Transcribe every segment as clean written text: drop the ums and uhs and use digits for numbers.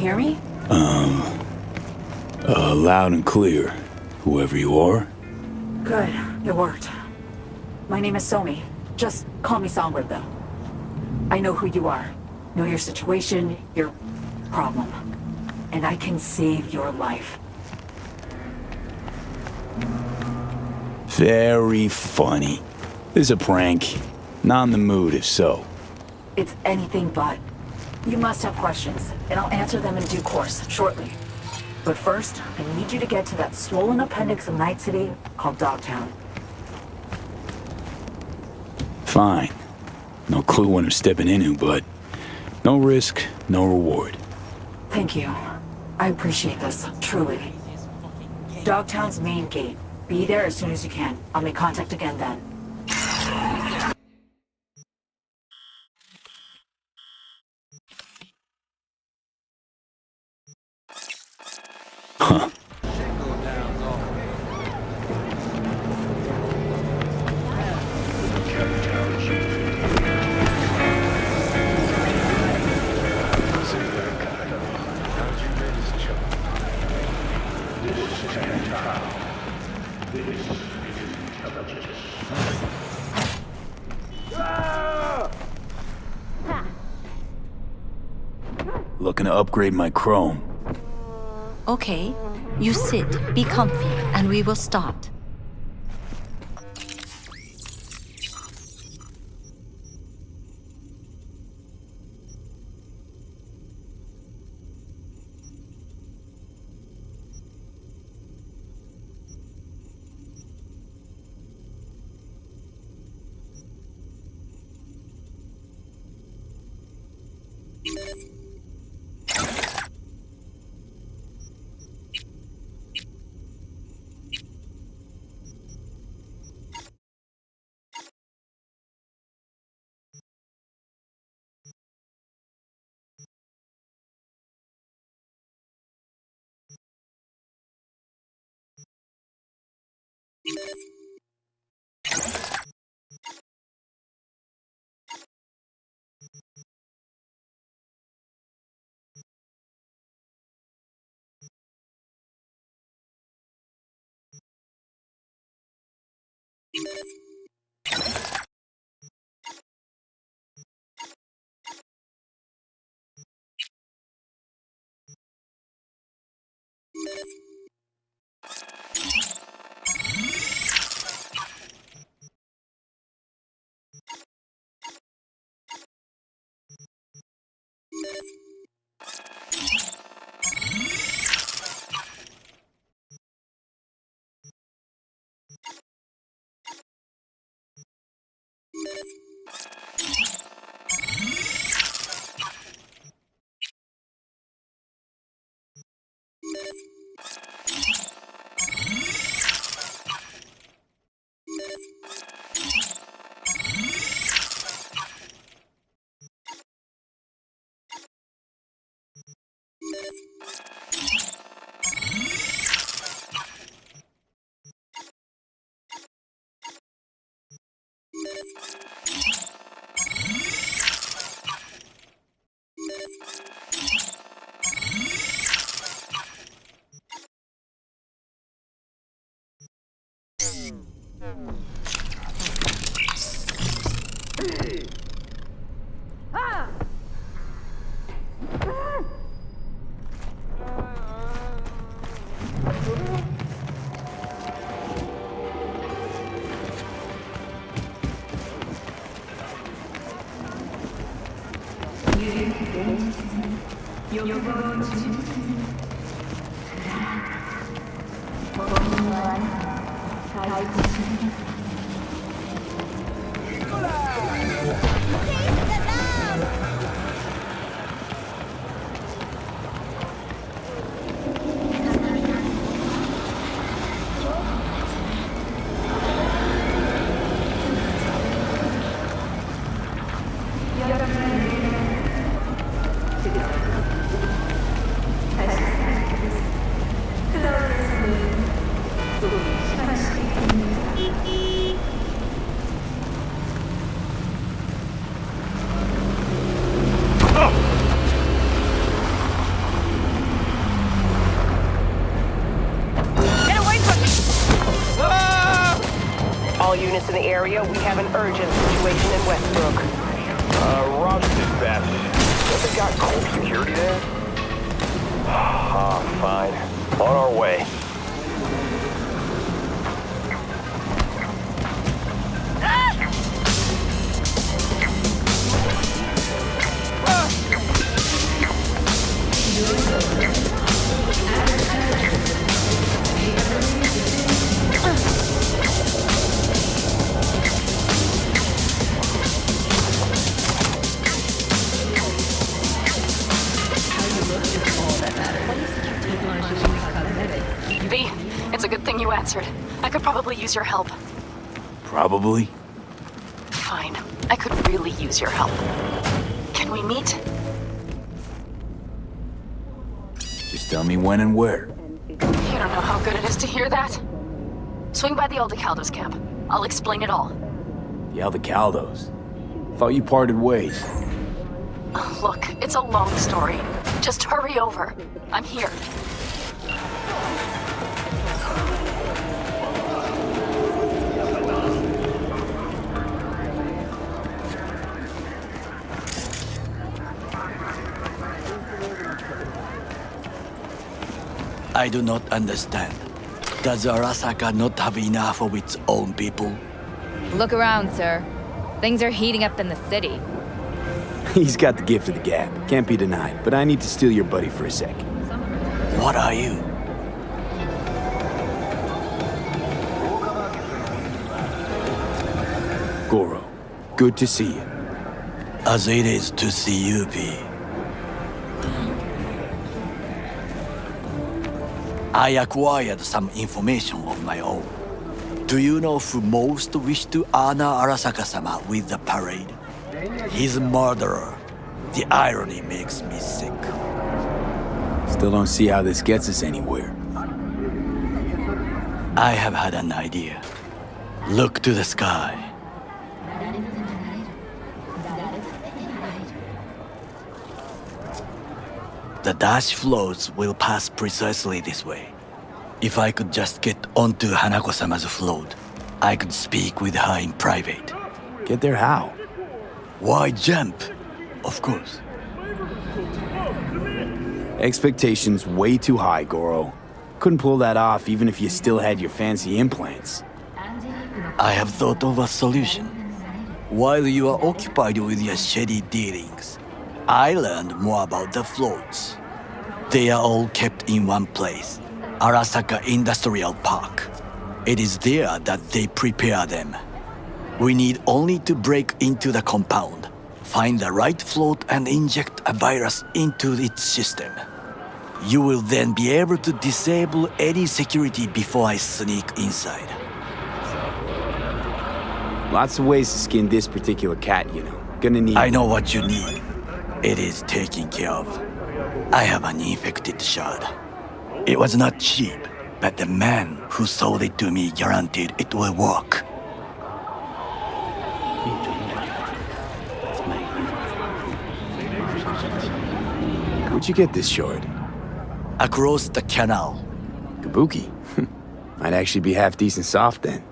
hear me? Loud and clear, whoever you are. Good, it worked. My name is Somi. Just call me Songbird, though. I know who you are. Know your situation, your problem. And I can save your life. Very funny. This is a prank. Not in the mood, if so. It's anything but. You must have questions, and I'll answer them in due course, shortly. But first, I need you to get to that swollen appendix of Night City called Dogtown. Fine. No clue what I'm stepping into, but no risk, no reward. Thank you. I appreciate this, truly. Dogtown's main gate. Be there as soon as you can. I'll make contact again then. Huh. Looking to upgrade my chrome. Okay, you sit, be comfy, and we will start. units in the area. We have an urgent situation in Westbrook. Roger, dispatch. Have they got cold security there? Fine. On our way. V, it's a good thing you answered. I could probably use your help. Probably. Fine. I could really use your help. Can we meet? Just tell me when and where. You don't know how good it is to hear that. Swing by the Aldecaldos camp. I'll explain it all. The Aldecaldos. Thought you parted ways. Look, it's a long story. Just hurry over. I'm here. I do not understand. Does Arasaka not have enough of its own people? Look around, sir. Things are heating up in the city. He's got the gift of the gab. Can't be denied. But I need to steal your buddy for a sec. What are you? Goro, good to see you. As it is to see you, V. I acquired some information of my own. Do you know who most wished to honor Arasaka-sama with the parade? His murderer. The irony makes me sick. Still don't see how this gets us anywhere. I have had an idea. Look to the sky. The dash floats will pass precisely this way. If I could just get onto Hanako-sama's float, I could speak with her in private. Get there how? Why jump? Of course. Expectations way too high, Goro. Couldn't pull that off even if you still had your fancy implants. I have thought of a solution. While you are occupied with your shady dealings, I learned more about the floats. They are all kept in one place, Arasaka Industrial Park. It is there that they prepare them. We need only to break into the compound, find the right float and inject a virus into its system. You will then be able to disable any security before I sneak inside. Lots of ways to skin this particular cat, you know. Gonna need... I know what you need. It is taken care of. I have an infected shard. It was not cheap, but the man who sold it to me guaranteed it will work. Where'd you get this shard? Across the canal. Kabuki. Might actually be half decent soft then.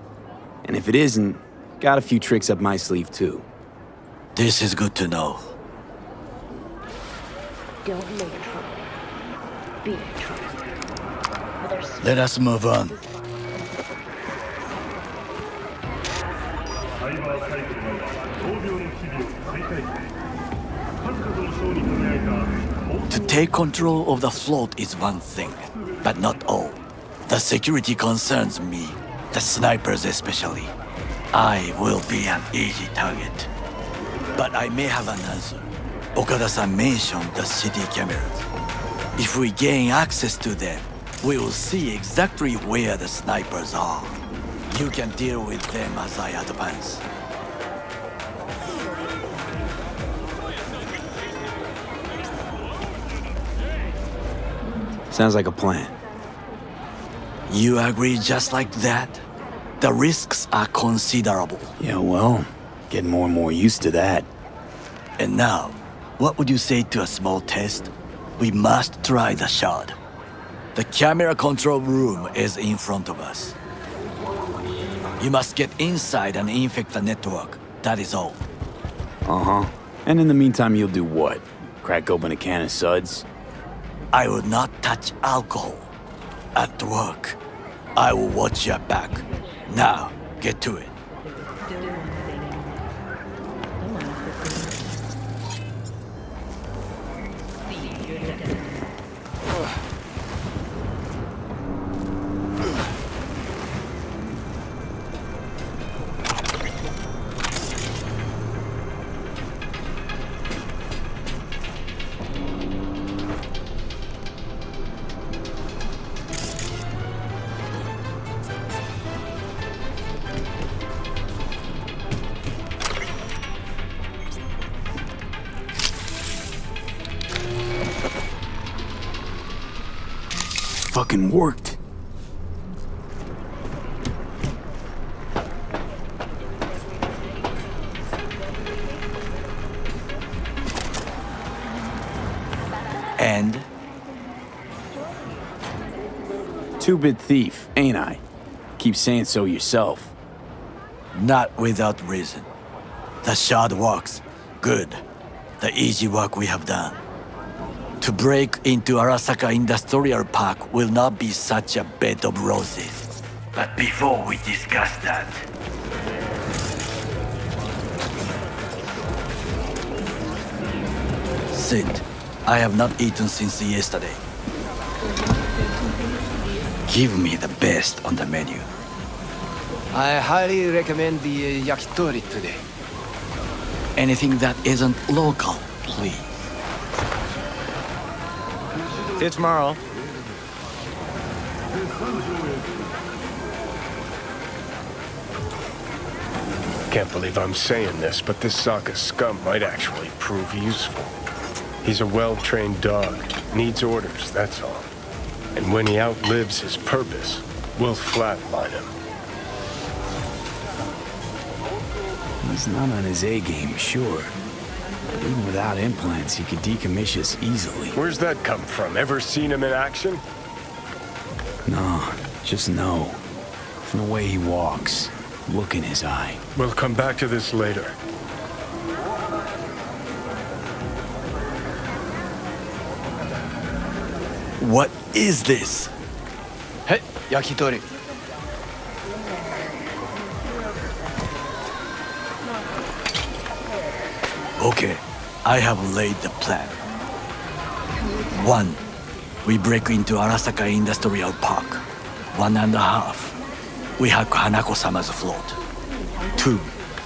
And if it isn't, got a few tricks up my sleeve too. This is good to know. Don't make trouble. Be trouble. Let us move on. To take control of the float is one thing, but not all. The security concerns me, the snipers especially. I will be an easy target. But I may have an answer. Okada-san mentioned the city cameras. If we gain access to them, we will see exactly where the snipers are. You can deal with them as I advance. Sounds like a plan. You agree just like that? The risks are considerable. Yeah, well, getting more and more used to that. And now, what would you say to a small test? We must try the shard. The camera control room is in front of us. You must get inside and infect the network. That is all. Uh-huh. And in the meantime, you'll do what? Crack open a can of suds? I will not touch alcohol. At work, I will watch your back. Now, get to it. Fucking worked. And? Two-bit thief, ain't I? Keep saying so yourself. Not without reason. The shard works. Good. The easy work we have done. To break into Arasaka Industrial Park will not be such a bed of roses. But before we discuss that... Sit. I have not eaten since yesterday. Give me the best on the menu. I highly recommend the yakitori today. Anything that isn't local, please. See you tomorrow. Can't believe I'm saying this, but this Saka scum might actually prove useful. He's a well-trained dog, needs orders, that's all. And when he outlives his purpose, we'll flatline him. He's not on his A-game, sure. But even without implants, he could decommission us easily. Where's that come from? Ever seen him in action? No, just know. From the way he walks, look in his eye. We'll come back to this later. What is this? Hey, yakitori. Okay, I have laid the plan. 1. We break into Arasaka Industrial Park. 1.5. We hack Hanako-sama's float. 2.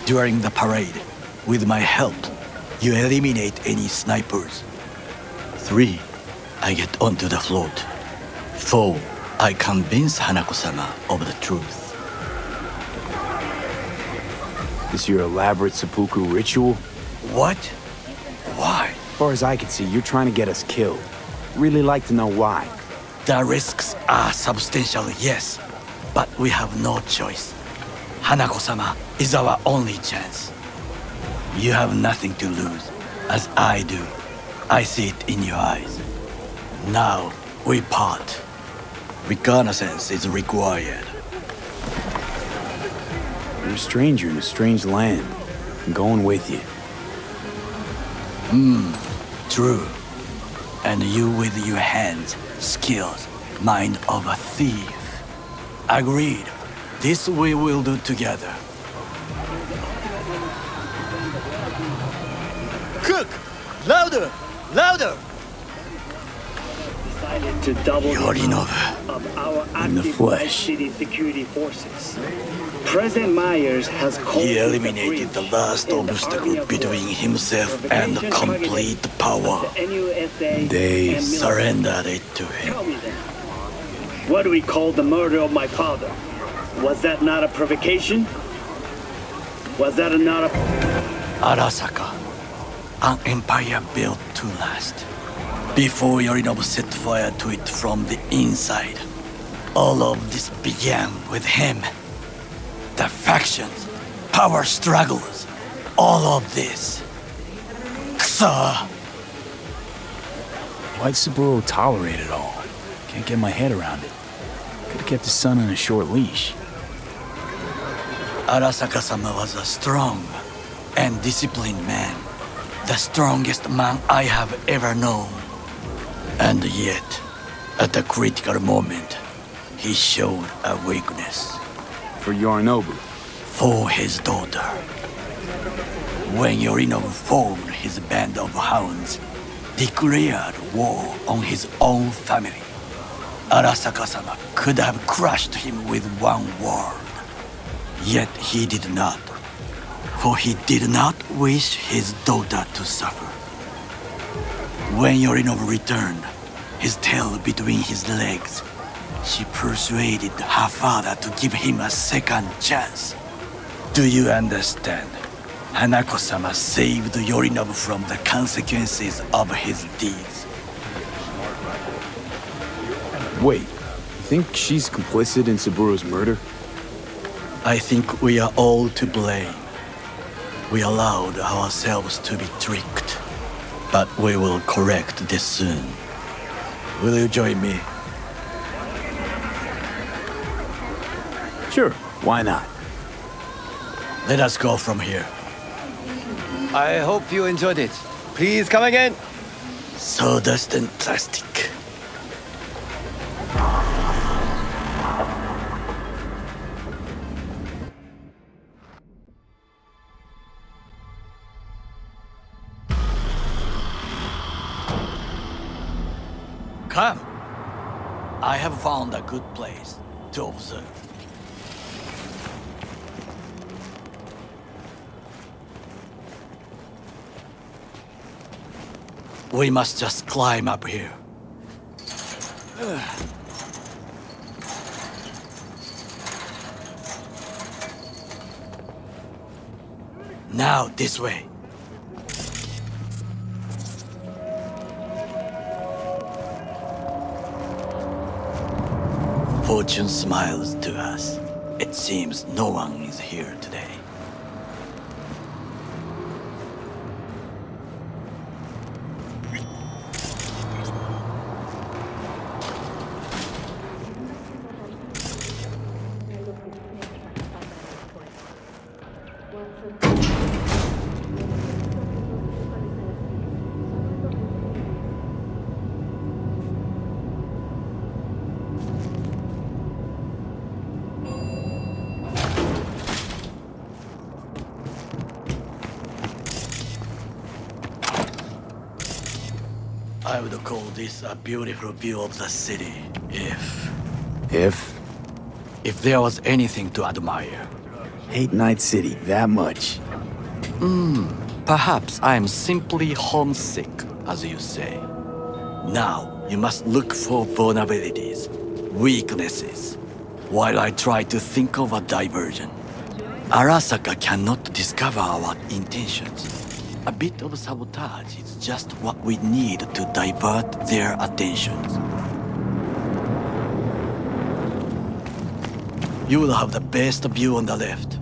During the parade, with my help, you eliminate any snipers. 3. I get onto the float. 4. I convince Hanako-sama of the truth. This your elaborate seppuku ritual? What? Why? As far as I can see, you're trying to get us killed. Really like to know why. The risks are substantial, yes. But we have no choice. Hanako-sama is our only chance. You have nothing to lose, as I do. I see it in your eyes. Now, we part. Reconnaissance is required. You're a stranger in a strange land. I'm going with you. True. And you with your hands, skills, mind of a thief. Agreed. This we will do together. Cook! Louder! Louder! To double Yorinobu. of our In the active flesh. city security forces. President Myers has called He the eliminated the breach last in the obstacle Army of between War. himself and complete power. The NUSA They and military. Surrendered it to him. Tell me then, what do we call the murder of my father? Was that not a provocation? Was that not a... Arasaka, an empire built to last. Before Yorinobu set fire to it from the inside, all of this began with him. The factions, power struggles, all of this. Kusa! Why'd Saburo tolerate it all? Can't get my head around it. Could've kept his son on a short leash. Arasaka-sama was a strong and disciplined man. The strongest man I have ever known. And yet, at a critical moment, he showed a weakness. For Yorinobu. For his daughter. When Yorinobu formed his band of hounds, declared war on his own family, Arasaka-sama could have crushed him with one word. Yet he did not, for he did not wish his daughter to suffer. When Yorinobu returned, his tail between his legs, she persuaded her father to give him a second chance. Do you understand? Hanako-sama saved Yorinobu from the consequences of his deeds. Wait, you think she's complicit in Saburo's murder? I think we are all to blame. We allowed ourselves to be tricked, but we will correct this soon. Will you join me? Sure, why not? Let us go from here. I hope you enjoyed it. Please come again. Sawdust and plastic. Come. I have found a good place to observe. We must just climb up here. Now, this way. Fortune smiles to us. It seems no one is here today. I would call this a beautiful view of the city, if there was anything to admire. Hate Night City that much. Perhaps I'm simply homesick, as you say. Now, you must look for vulnerabilities, weaknesses, while I try to think of a diversion. Arasaka cannot discover our intentions. A bit of sabotage is just what we need to divert their attentions. You will have the best view on the left.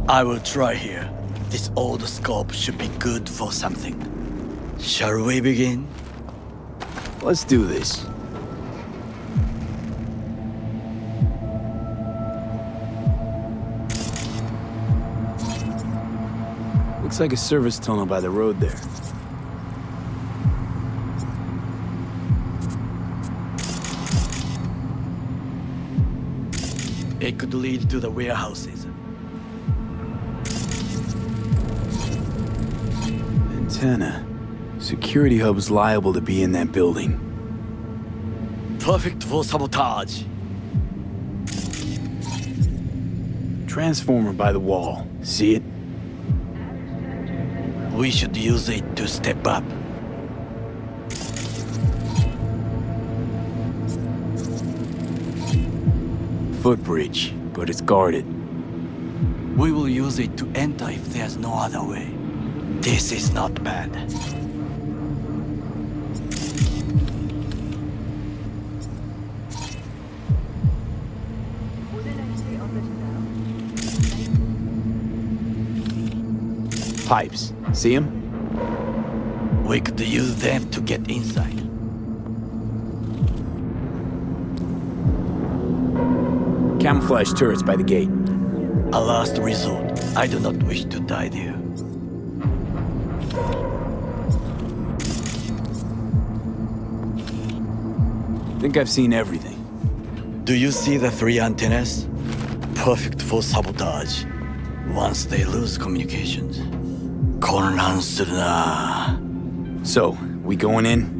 I will try here. This old scope should be good for something. Shall we begin? Let's do this. Looks like a service tunnel by the road there. It could lead to the warehouses. Antenna. Security hub's liable to be in that building. Perfect for sabotage. Transformer by the wall. See it? We should use it to step up. Footbridge, but it's guarded. We will use it to enter if there's no other way. This is not bad. Pipes. See them? We could use them to get inside. Camouflage turrets by the gate. A last resort. I do not wish to die there. Think I've seen everything. Do you see the 3 antennas? Perfect for sabotage. Once they lose communications. So, we going in?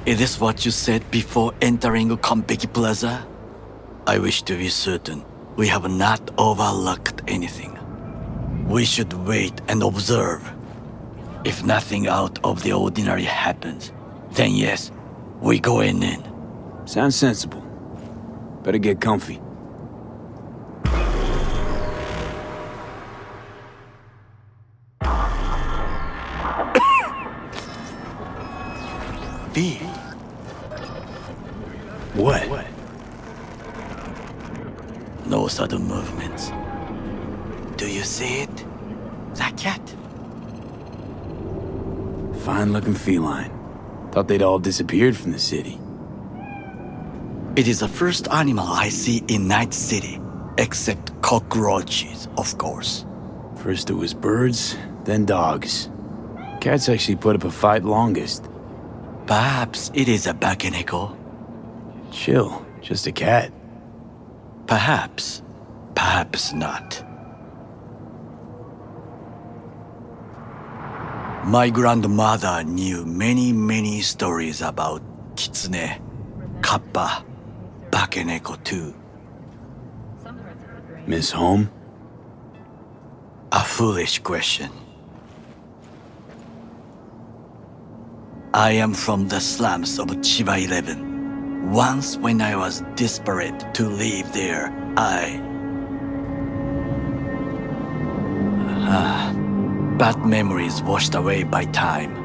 Is this what you said before entering Konpeki Plaza? I wish to be certain we have not overlooked anything. We should wait and observe. If nothing out of the ordinary happens, then yes, we go in. Sounds sensible. Better get comfy. V. What? No sudden movements. Do you see it? That cat? Fine-looking feline. Thought they'd all disappeared from the city. It is the first animal I see in Night City, except cockroaches, of course. First it was birds, then dogs. Cats actually put up a fight longest. Perhaps it is a bakeneko. Chill, just a cat. Perhaps. Perhaps not. My grandmother knew many stories about kitsune, kappa, bakeneko too. Miss Home? A foolish question. I am from the slums of Chiba 11. Once when I was desperate to live there, bad memories washed away by time.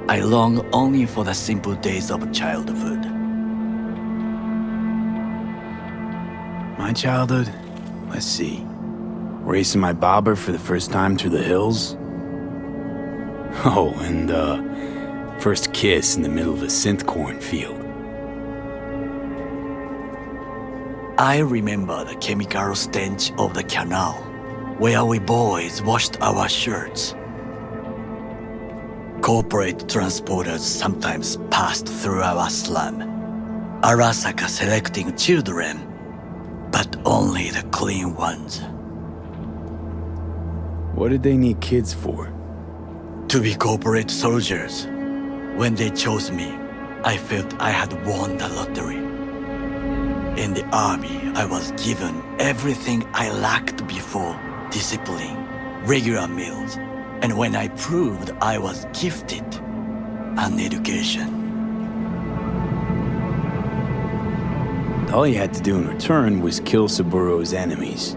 I long only for the simple days of childhood. My childhood? Let's see. Racing my bobber for the first time through the hills? Oh, and first kiss in the middle of a synth cornfield. I remember the chemical stench of the canal, where we boys washed our shirts. Corporate transporters sometimes passed through our slum. Arasaka selecting children, but only the clean ones. What did they need kids for? To be corporate soldiers. When they chose me, I felt I had won the lottery. In the army, I was given everything I lacked before: discipline, regular meals, and when I proved I was gifted, an education. All you had to do in return was kill Saburo's enemies.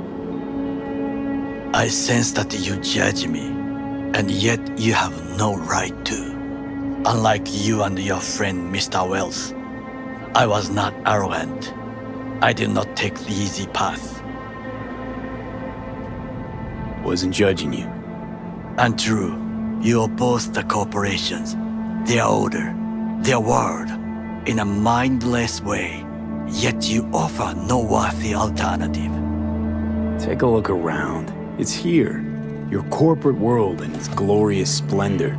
I sense that you judge me, and yet you have no right to. Unlike you and your friend Mr. Wells, I was not arrogant. I did not take the easy path. Wasn't judging you. Untrue. You oppose the corporations, their order, their word, in a mindless way, yet you offer no worthy alternative. Take a look around. It's here. Your corporate world in its glorious splendor.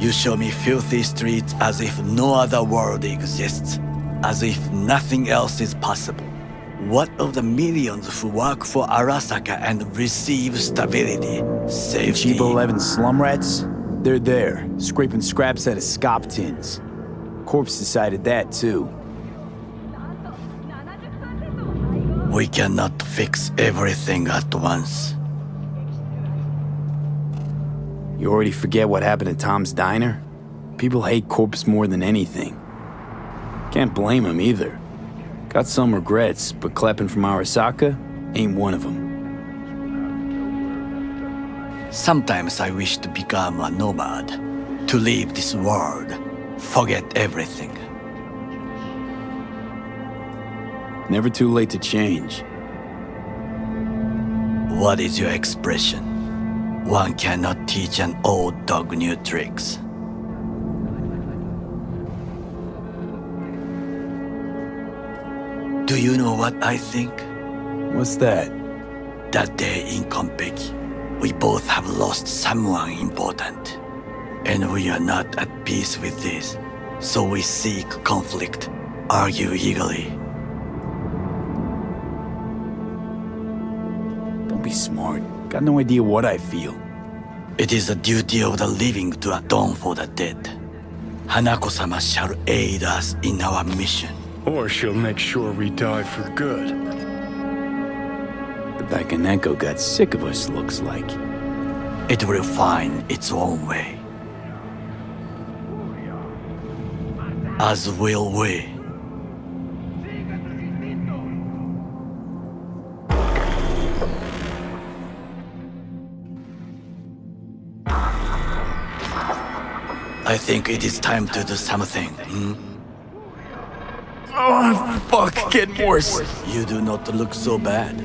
You show me filthy streets as if no other world exists, as if nothing else is possible. What of the millions who work for Arasaka and receive stability, safety? Chiba 11 slum rats? They're there, scraping scraps out of scop tins. Corpse decided that too. We cannot fix everything at once. You already forget what happened at Tom's Diner? People hate Corpse more than anything. Can't blame him either. Got some regrets, but clapping from Arasaka ain't one of them. Sometimes I wish to become a nomad, to leave this world, forget everything. Never too late to change. What is your expression? One cannot teach an old dog new tricks. Do you know what I think? What's that? That day in Konpeki, we both have lost someone important. And we are not at peace with this. So we seek conflict, argue eagerly. Don't be smart. Got no idea what I feel. It is the duty of the living to atone for the dead. Hanako-sama shall aid us in our mission. Or she'll make sure we die for good. The Bakaneko got sick of us, looks like. It will find its own way. As will we. I think it is time to do something, Oh, fuck, getting worse. You do not look so bad.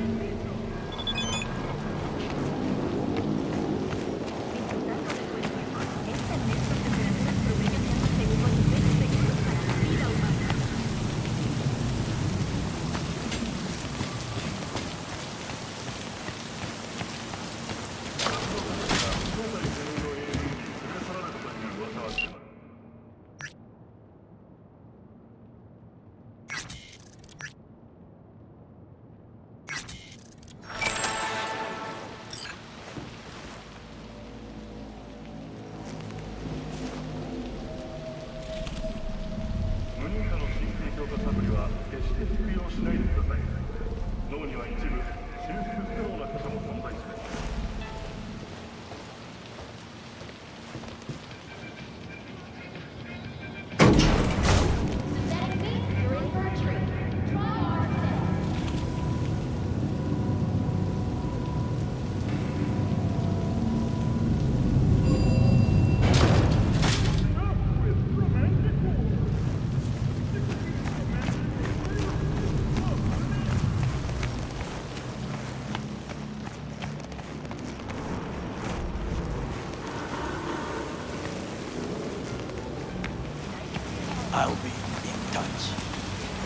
I'll be in touch.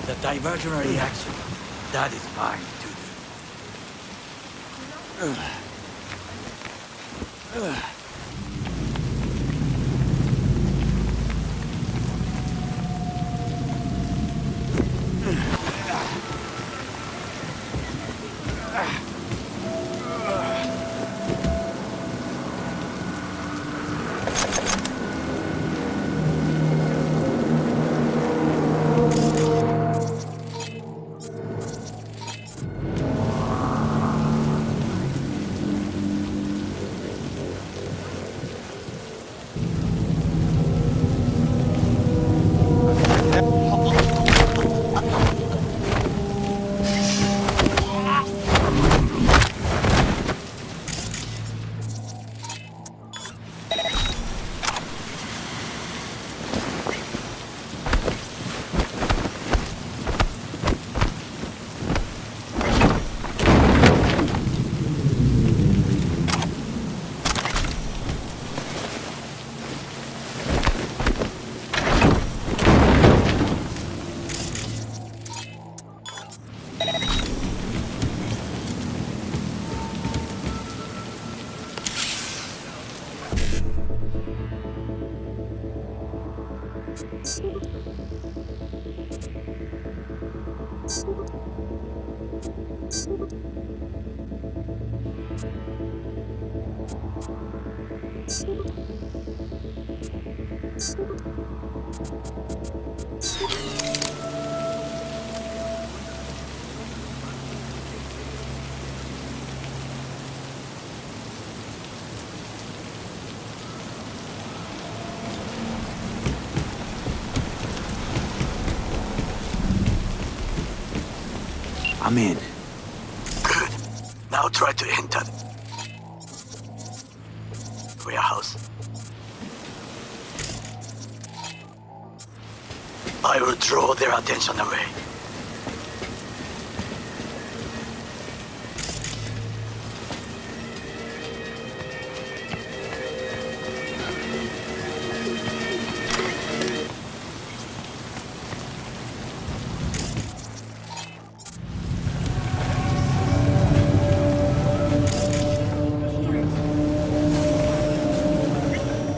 The diversionary action, that is mine to do. I'm in. Good. Now try to enter the warehouse. I will draw their attention away.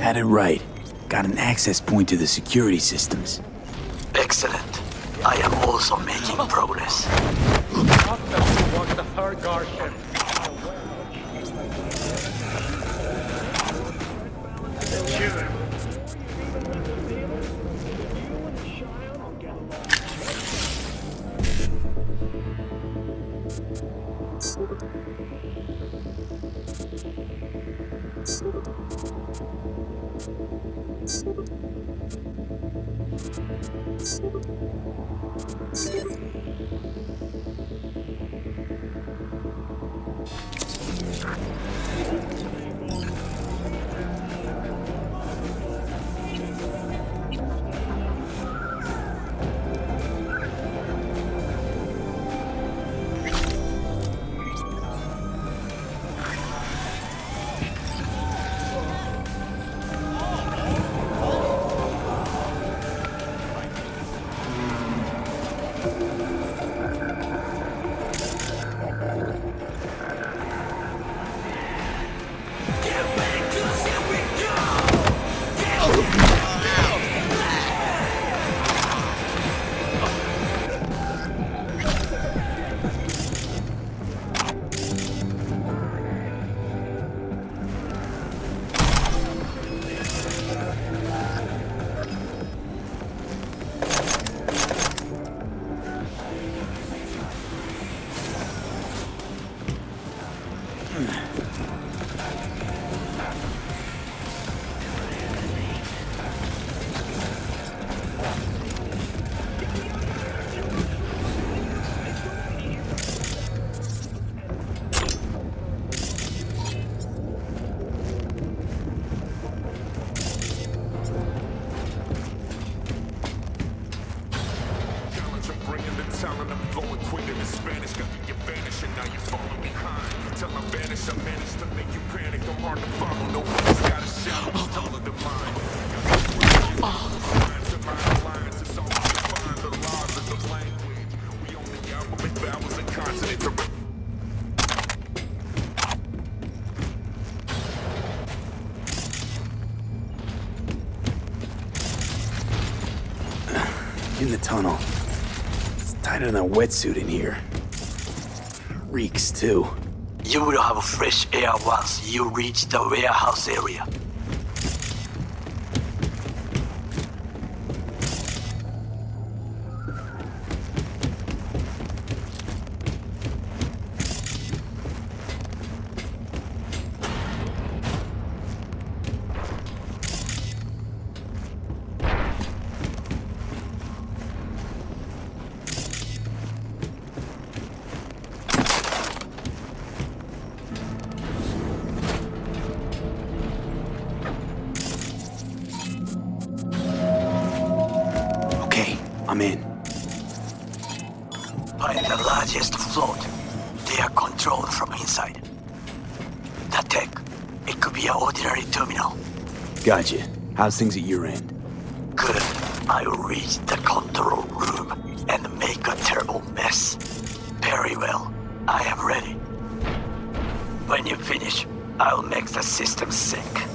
Had it right. Got an access point to the security systems. Excellent. I am also making progress. In the tunnel. It's tighter than a wetsuit in here. Reeks, too. You will have fresh air once you reach the warehouse area. I'm in. Find the largest float. They are controlled from inside. The tech. It could be an ordinary terminal. Gotcha. How's things at your end? Good. I'll reach the control room and make a terrible mess. Very well. I am ready. When you finish, I'll make the system sync.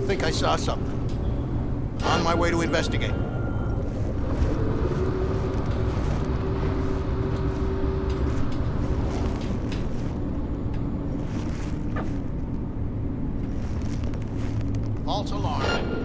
think I saw something. On my way to investigate. False alarm.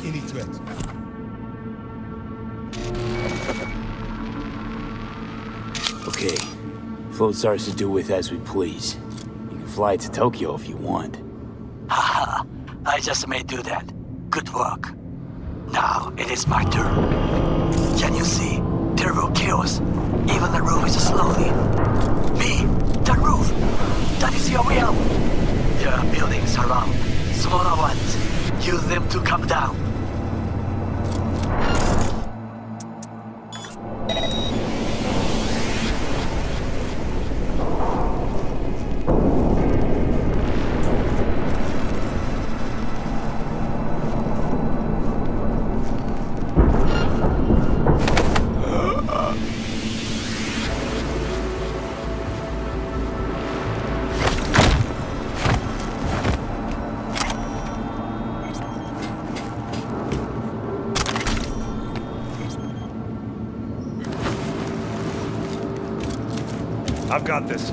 Any threat. Okay. Float starts to do with as we please. You can fly to Tokyo if you want. Haha, I just may do that. Good work. Now it is my turn. Can you see? Terrible chaos. Even the roof is slowly. Me, the roof. That is your will. There are buildings around. Smaller ones. Use them to come down. I've got this.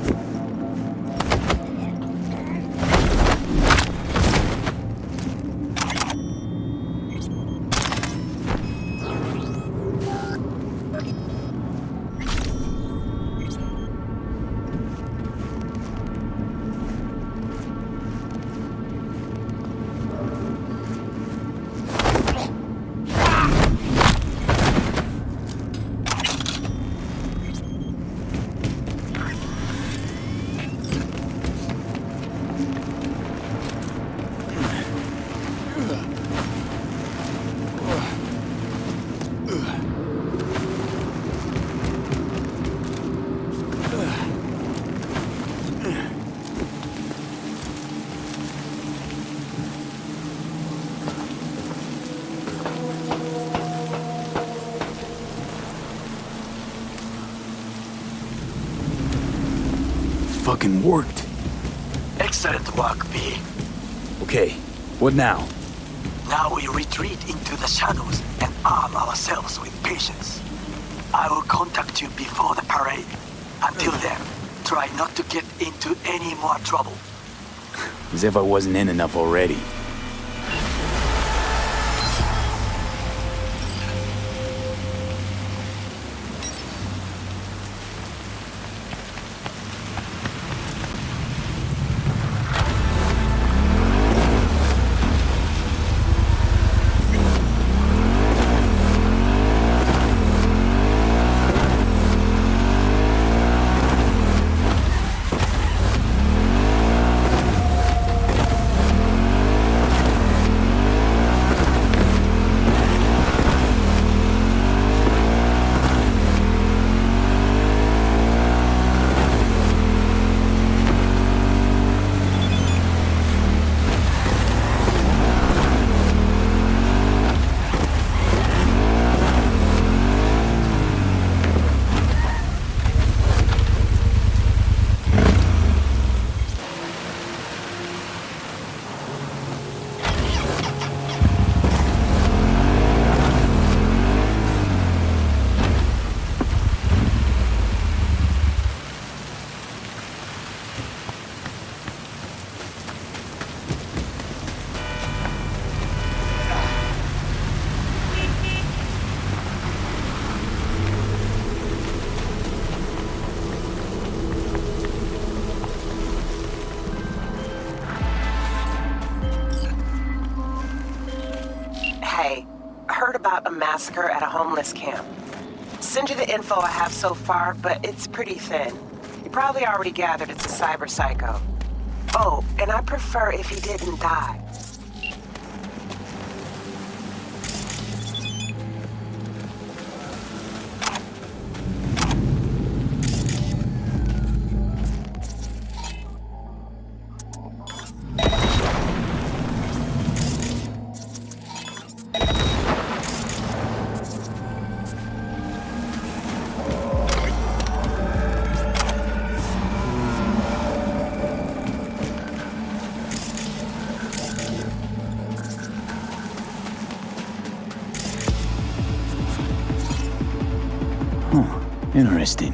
Fucking worked. Excellent work, B. Okay, what now? Now we retreat into the shadows and arm ourselves with patience. I will contact you before the parade. Until then, try not to get into any more trouble. As if I wasn't in enough already. A massacre at a homeless camp. Send you the info I have so far, but it's pretty thin. You probably already gathered it's a cyber psycho. Oh, and I prefer if he didn't die. Interesting.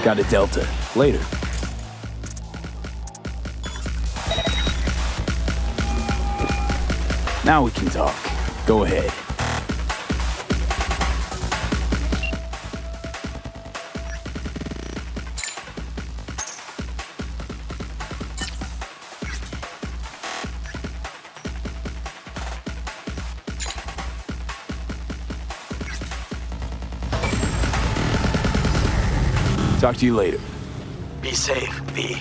Got a Delta. Later. Now we can talk. Go ahead. Talk to you later. Be safe, V.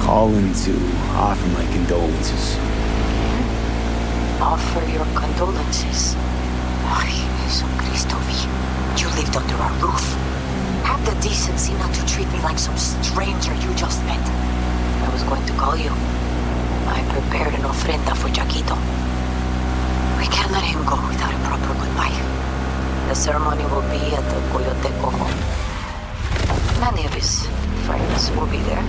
Calling to offer my condolences. Offer your condolences. Ay, Jesu Cristo, V. You lived under our roof. Have the decency not to treat me like some stranger you just met. I was going to call you. I prepared an ofrenda for Jaquito. We can't let him go without a proper goodbye. The ceremony will be at the Coyote Cojo. Many of his friends will be there.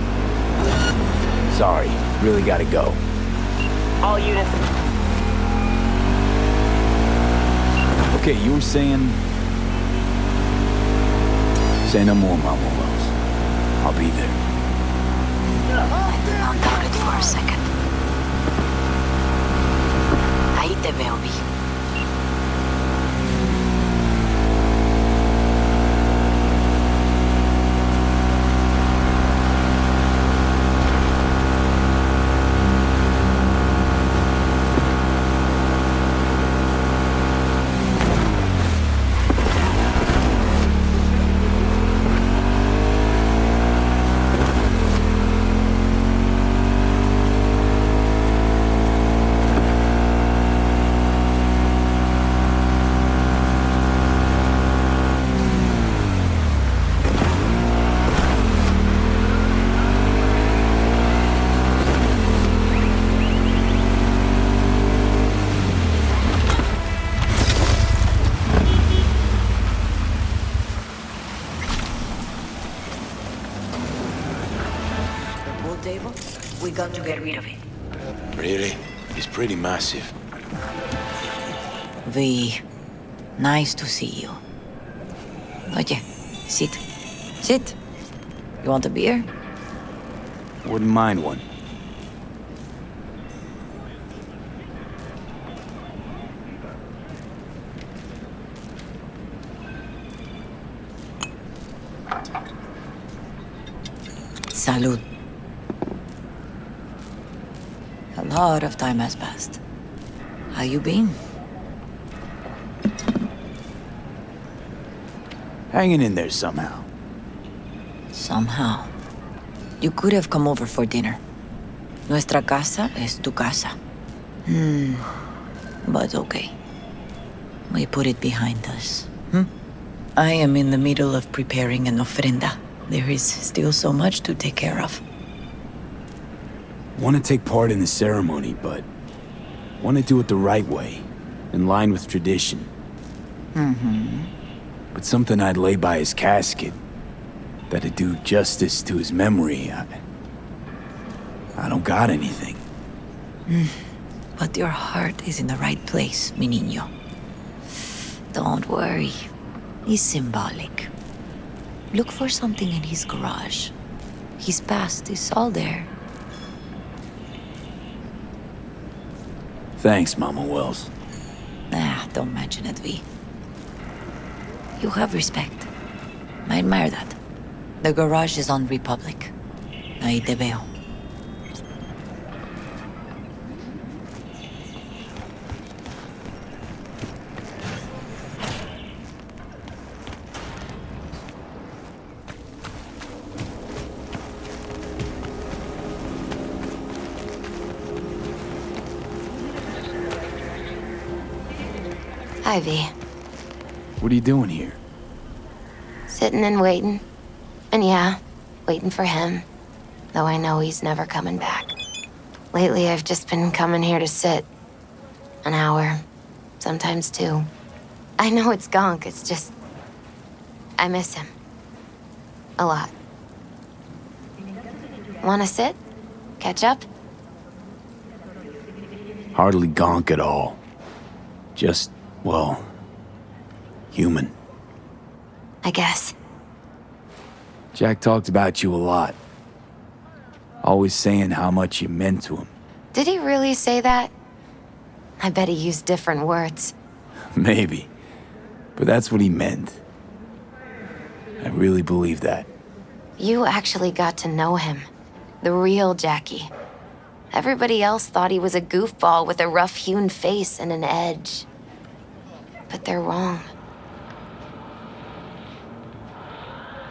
Sorry, really gotta go. All units. Okay, you were saying... Say no more, Mama Rose. I'll be there. I did not doubt it for a second. Ahí te veo, Vi. got to get rid of it. Really? He's pretty massive. V, nice to see you. Oye, sit. Sit. You want a beer? Wouldn't mind one. Salud. A lot of time has passed. How you been? Hanging in there somehow. Somehow. You could have come over for dinner. Nuestra casa es tu casa. But okay. We put it behind us. I am in the middle of preparing an ofrenda. There is still so much to take care of. Want to take part in the ceremony, but want to do it the right way, in line with tradition. But something I'd lay by his casket, that'd do justice to his memory, I don't got anything. But your heart is in the right place, mi niño. Don't worry. It's symbolic. Look for something in his garage. His past is all there. Thanks, Mama Wells. Don't mention it, V. You have respect. I admire that. The garage is on Republic. Ahí te veo. Hi, V. What are you doing here? Sitting and waiting. And yeah, waiting for him. Though I know he's never coming back. Lately, I've just been coming here to sit. An hour. Sometimes two. I know it's gunk, it's just... I miss him. A lot. Wanna sit? Catch up? Hardly gonk at all. Just, well, human. I guess. Jack talked about you a lot. Always saying how much you meant to him. Did he really say that? I bet he used different words. Maybe. But that's what he meant. I really believe that. You actually got to know him. The real Jackie. Everybody else thought he was a goofball with a rough-hewn face and an edge. But they're wrong.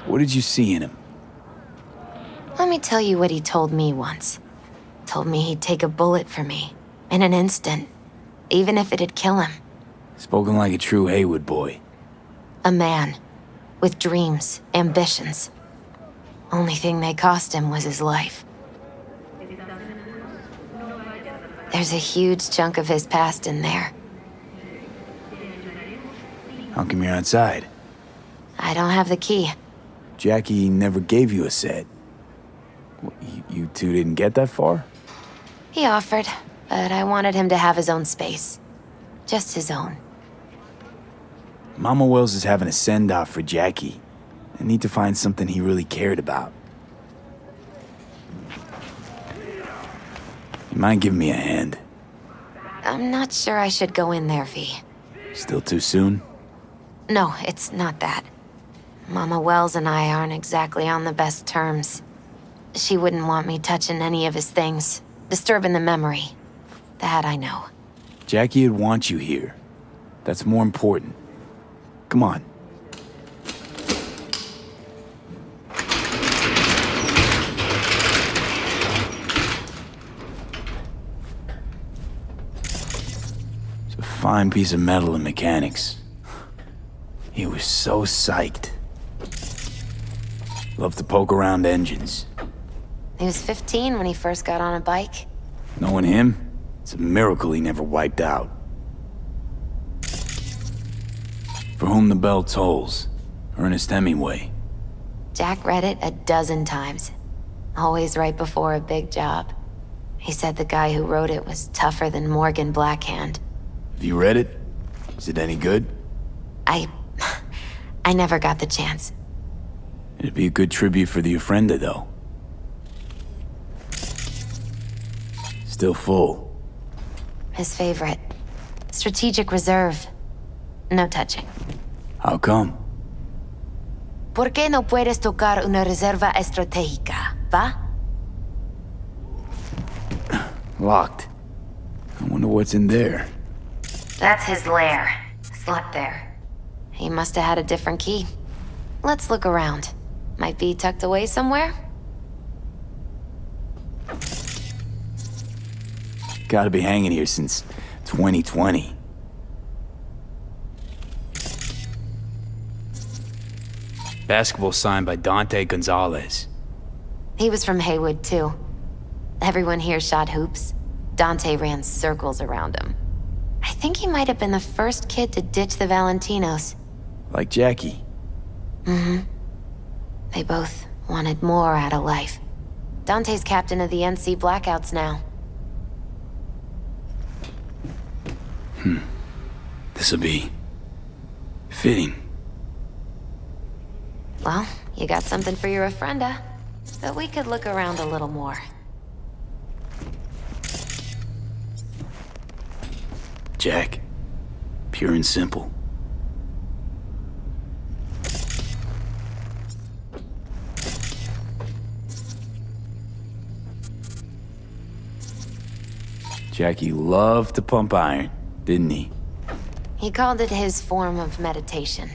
What did you see in him? Let me tell you what he told me once. Told me he'd take a bullet for me. In an instant. Even if it'd kill him. Spoken like a true Haywood boy. A man. With dreams, ambitions. Only thing they cost him was his life. There's a huge chunk of his past in there. How come you're outside? I don't have the key. Jackie never gave you a set. You two didn't get that far? He offered, but I wanted him to have his own space. Just his own. Mama Wells is having a send-off for Jackie. I need to find something he really cared about. You mind giving me a hand? I'm not sure I should go in there, V. Still too soon? No, it's not that. Mama Wells and I aren't exactly on the best terms. She wouldn't want me touching any of his things, disturbing the memory. That I know. Jackie would want you here. That's more important. Come on. It's a fine piece of metal and mechanics. He was so psyched. Loved to poke around engines. He was 15 when he first got on a bike. Knowing him, it's a miracle he never wiped out. For whom the bell tolls, Ernest Hemingway. Jack read it a dozen times. Always right before a big job. He said the guy who wrote it was tougher than Morgan Blackhand. Have you read it? Is it any good? I never got the chance. It'd be a good tribute for the Ofrenda, though. Still full. His favorite. Strategic reserve. No touching. How come? ¿Por qué no puedes tocar una reserva estratégica, va? Locked. I wonder what's in there. That's his lair. Slept there. He must have had a different key. Let's look around. Might be tucked away somewhere? Gotta be hanging here since 2020. Basketball signed by Dante Gonzalez. He was from Haywood, too. Everyone here shot hoops. Dante ran circles around him. I think he might have been the first kid to ditch the Valentinos. Like Jackie. Mm-hmm. They both wanted more out of life. Dante's captain of the NC Blackouts now. This'll be... fitting. Well, you got something for your Ofrenda. But we could look around a little more. Jack. Pure and simple. Jackie loved to pump iron, didn't he? He called it his form of meditation.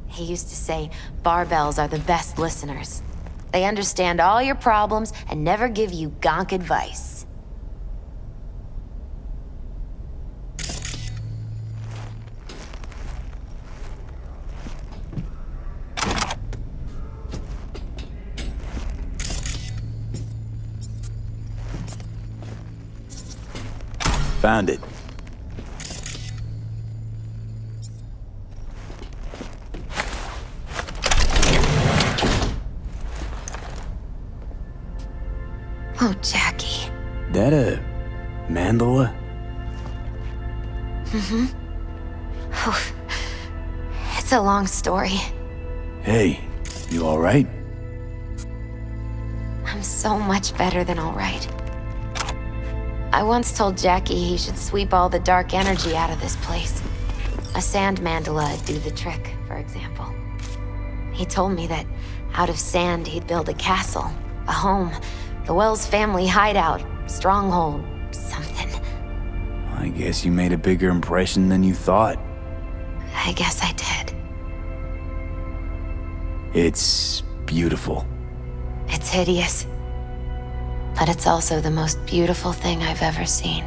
He used to say, barbells are the best listeners. They understand all your problems and never give you gonk advice. Found it. Oh, Jackie. That a mandala? Mm-hmm. Oh, it's a long story. Hey, you alright? I'm so much better than all right. I once told Jackie he should sweep all the dark energy out of this place. A sand mandala would do the trick, for example. He told me that out of sand he'd build a castle, a home, the Wells family hideout, stronghold, something. I guess you made a bigger impression than you thought. I guess I did. It's beautiful. It's hideous. But it's also the most beautiful thing I've ever seen.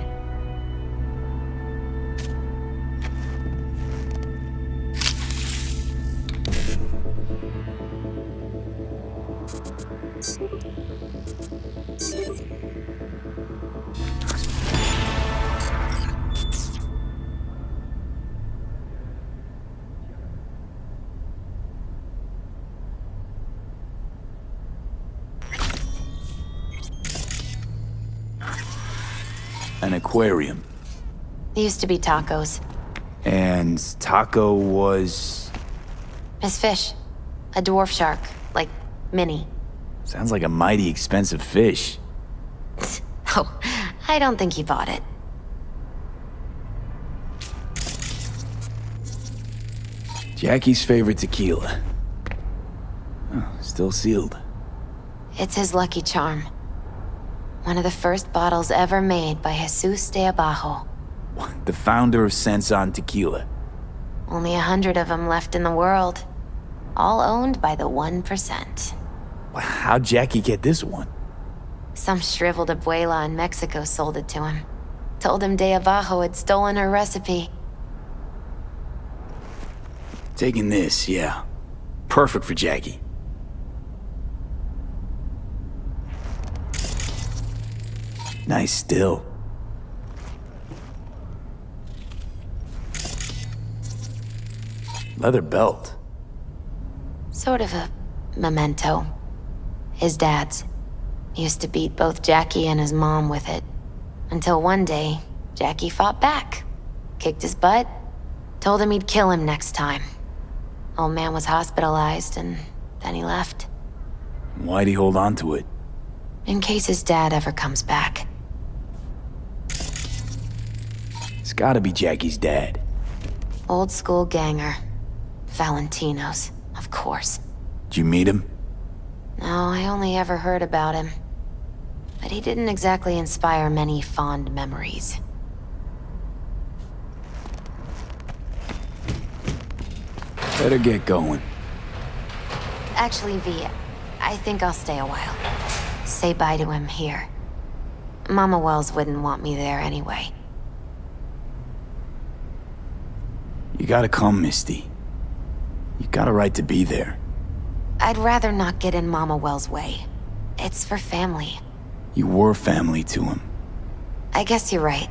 An aquarium. Used to be tacos. And Taco was... His fish. A dwarf shark. Like, mini. Sounds like a mighty expensive fish. Oh, I don't think he bought it. Jackie's favorite tequila. Oh, still sealed. It's his lucky charm. One of the first bottles ever made by Jesus de Abajo. The founder of Sensan Tequila. Only 100 of them left in the world. All owned by the 1%. How'd Jackie get this one? Some shriveled abuela in Mexico sold it to him. Told him de Abajo had stolen her recipe. Taking this, yeah. Perfect for Jackie. Nice still. Leather belt. Sort of a memento. His dad's. Used to beat both Jackie and his mom with it. Until one day, Jackie fought back. Kicked his butt. Told him he'd kill him next time. Old man was hospitalized, and then he left. Why'd he hold on to it? In case his dad ever comes back. It's gotta be Jackie's dad. Old school ganger. Valentino's, of course. Did you meet him? No, I only ever heard about him. But he didn't exactly inspire many fond memories. Better get going. Actually, V, I think I'll stay a while. Say bye to him here. Mama Wells wouldn't want me there anyway. You gotta come, Misty. You got a right to be there. I'd rather not get in Mama Wells' way. It's for family. You were family to him. I guess you're right.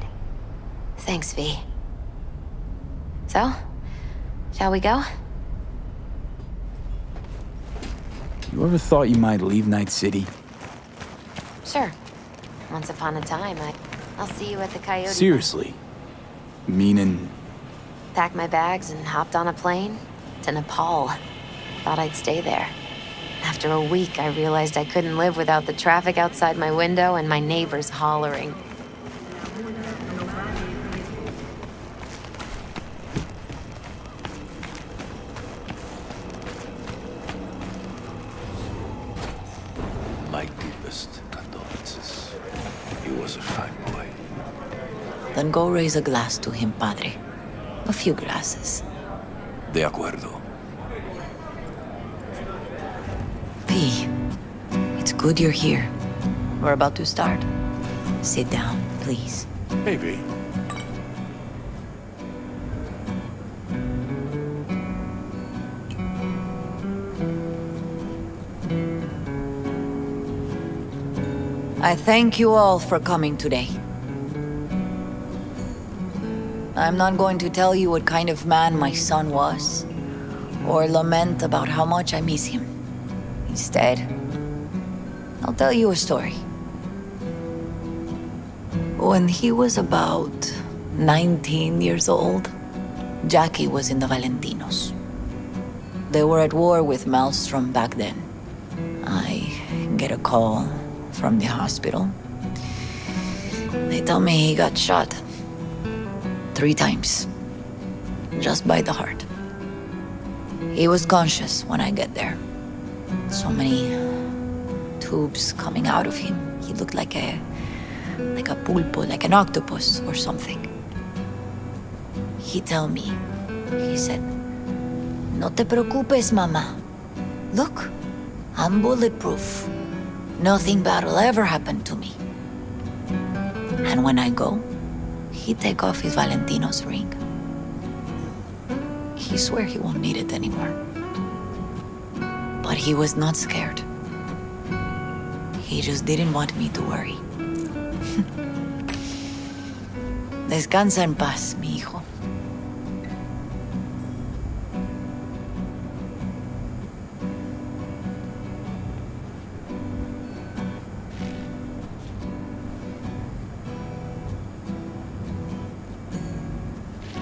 Thanks, V. So, shall we go? You ever thought you might leave Night City? Sure. Once upon a time, I'll see you at the Coyote. Seriously? Meaning... Packed my bags and hopped on a plane to Nepal. Thought I'd stay there. After a week, I realized I couldn't live without the traffic outside my window and my neighbors hollering. My deepest condolences. He was a fine boy. Then go raise a glass to him, Padre. A few glasses. De acuerdo. P, it's good you're here. We're about to start. Sit down, please. Hey, V. I thank you all for coming today. I'm not going to tell you what kind of man my son was, or lament about how much I miss him. Instead, I'll tell you a story. When he was about 19 years old, Jackie was in the Valentinos. They were at war with Maelstrom back then. I get a call from the hospital. They tell me he got shot 3 times, just by the heart. He was conscious when I get there. So many tubes coming out of him. He looked like a pulpo, like an octopus or something. He said, "No te preocupes, mama. Look, I'm bulletproof. Nothing bad will ever happen to me." And when I go, he take off his Valentino's ring. He swear he won't need it anymore. But he was not scared. He just didn't want me to worry. Descansa en paz, mi hijo.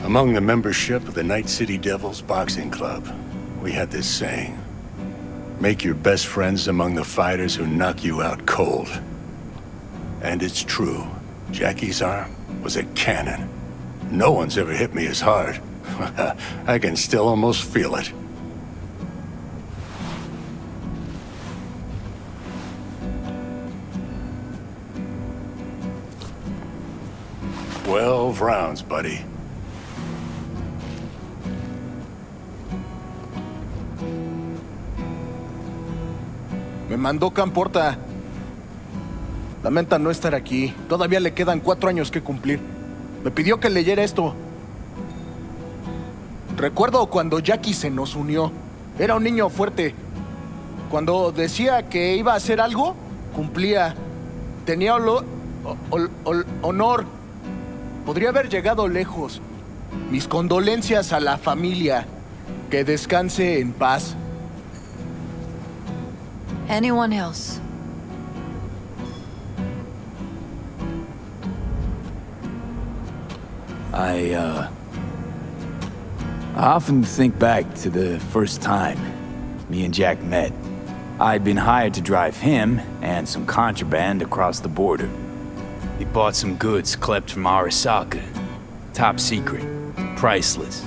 Among the membership of the Night City Devils Boxing Club, we had this saying: make your best friends among the fighters who knock you out cold. And it's true. Jackie's arm was a cannon. No one's ever hit me as hard. I can still almost feel it. "12 rounds, buddy." Me mandó Camporta. Lamenta no estar aquí. Todavía le quedan 4 años que cumplir. Me pidió que leyera esto. Recuerdo cuando Jackie se nos unió. Era un niño fuerte. Cuando decía que iba a hacer algo, cumplía. Tenía honor. Podría haber llegado lejos. Mis condolencias a la familia. Que descanse en paz. Anyone else? I often think back to the first time me and Jack met. I'd been hired to drive him and some contraband across the border. He bought some goods klept from Arasaka. Top secret. Priceless.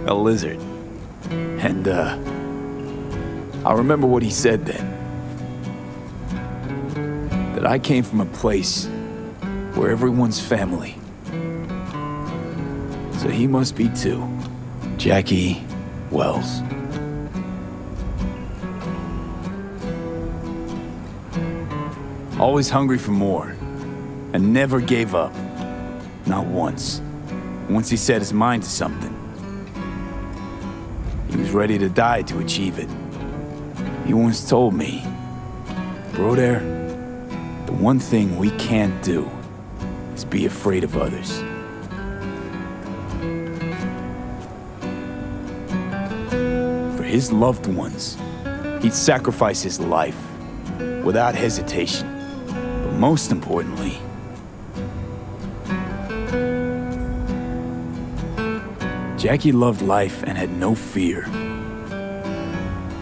A lizard. And, I remember what he said then. That I came from a place where everyone's family. So he must be too. Jackie Wells. Always hungry for more. And never gave up. Not once. Once he set his mind to something, he was ready to die to achieve it. He once told me, "Bro there, the one thing we can't do is be afraid of others." For his loved ones, he'd sacrifice his life without hesitation. But most importantly, Jackie loved life and had no fear.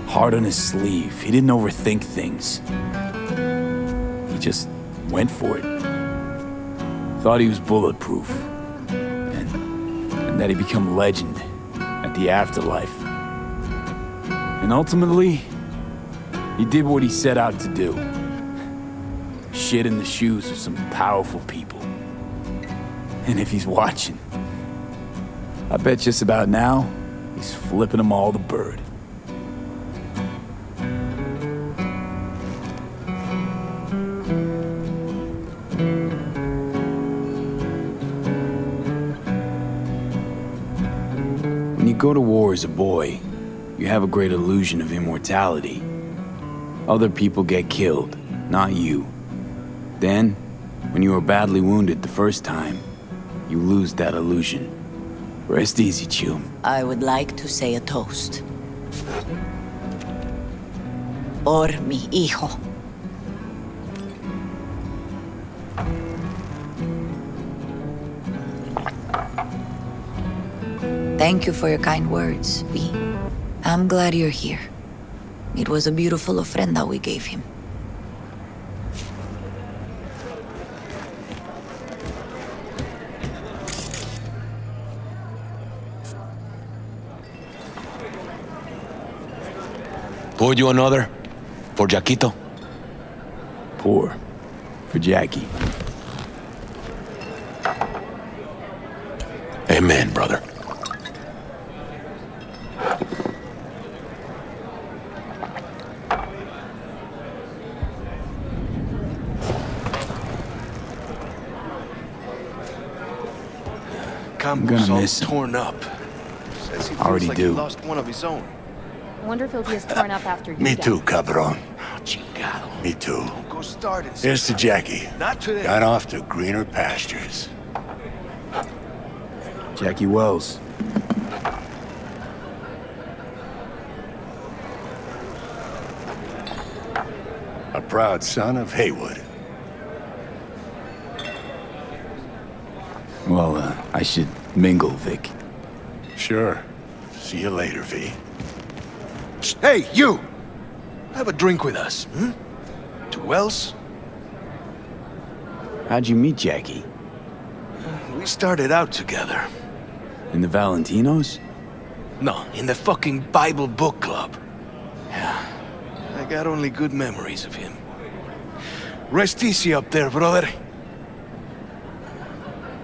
Heart on his sleeve, he didn't overthink things. He just went for it. Thought he was bulletproof. And that he'd become legend at the afterlife. And ultimately, he did what he set out to do. Shit in the shoes of some powerful people. And if he's watching, I bet just about now, he's flipping them all the bird. When you go to war as a boy, you have a great illusion of immortality. Other people get killed, not you. Then, when you are badly wounded the first time, you lose that illusion. Rest easy, Chum. I would like to say a toast. Por mi hijo. Thank you for your kind words, V. I'm glad you're here. It was a beautiful ofrenda we gave him. Pour you another? For Jaquito? Pour. For Jackie. Amen, brother. I'm gonna miss him. Torn up. Says he feels Already like do. he lost one of his own. I wonder if he'll be as torn up after you Me die. too, cabron. Chingado. Me too. Don't go starting. Here's to Jackie. Not today. Got off to greener pastures. Jackie Wells. A proud son of Haywood. Well, I should mingle, Vic. Sure. See you later, V. Hey, you! Have a drink with us, hmm? To Wells? How'd you meet Jackie? We started out together. In the Valentinos? No, in the fucking Bible book club. Yeah. I got only good memories of him. Rest easy up there, brother.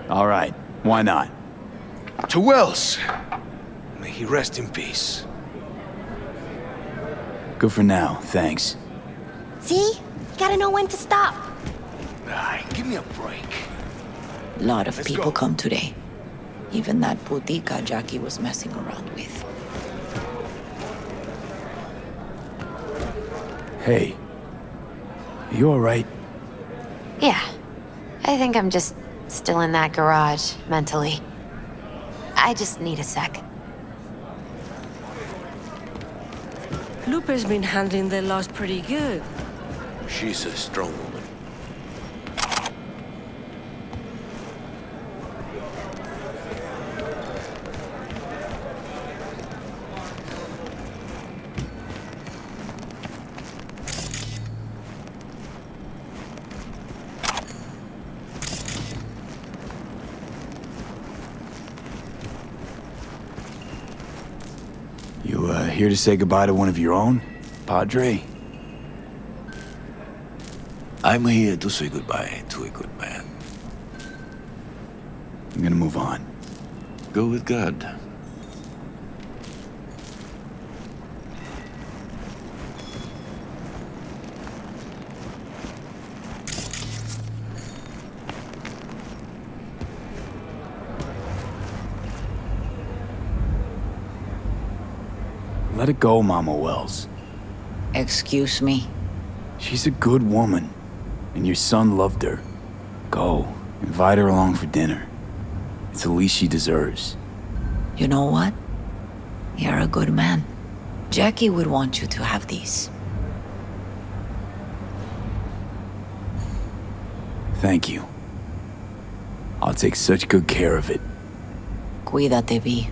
All right, why not? To Wells. May he rest in peace. Good for now, thanks. See? Gotta know when to stop. Ay, give me a break. A lot of Let's people go. come today. Even that putica Jackie was messing around with. Hey. You alright? Yeah. I think I'm just still in that garage, mentally. I just need a sec. Lupe's been handling the loss pretty good. She's a strong woman. Here to say goodbye to one of your own, Padre? I'm here to say goodbye to a good man. I'm gonna move on. Go with God. Let it go, Mama Wells. Excuse me? She's a good woman, and your son loved her. Go, invite her along for dinner. It's the least she deserves. You know what? You're a good man. Jackie would want you to have these. Thank you. I'll take such good care of it. Cuídate, Vi.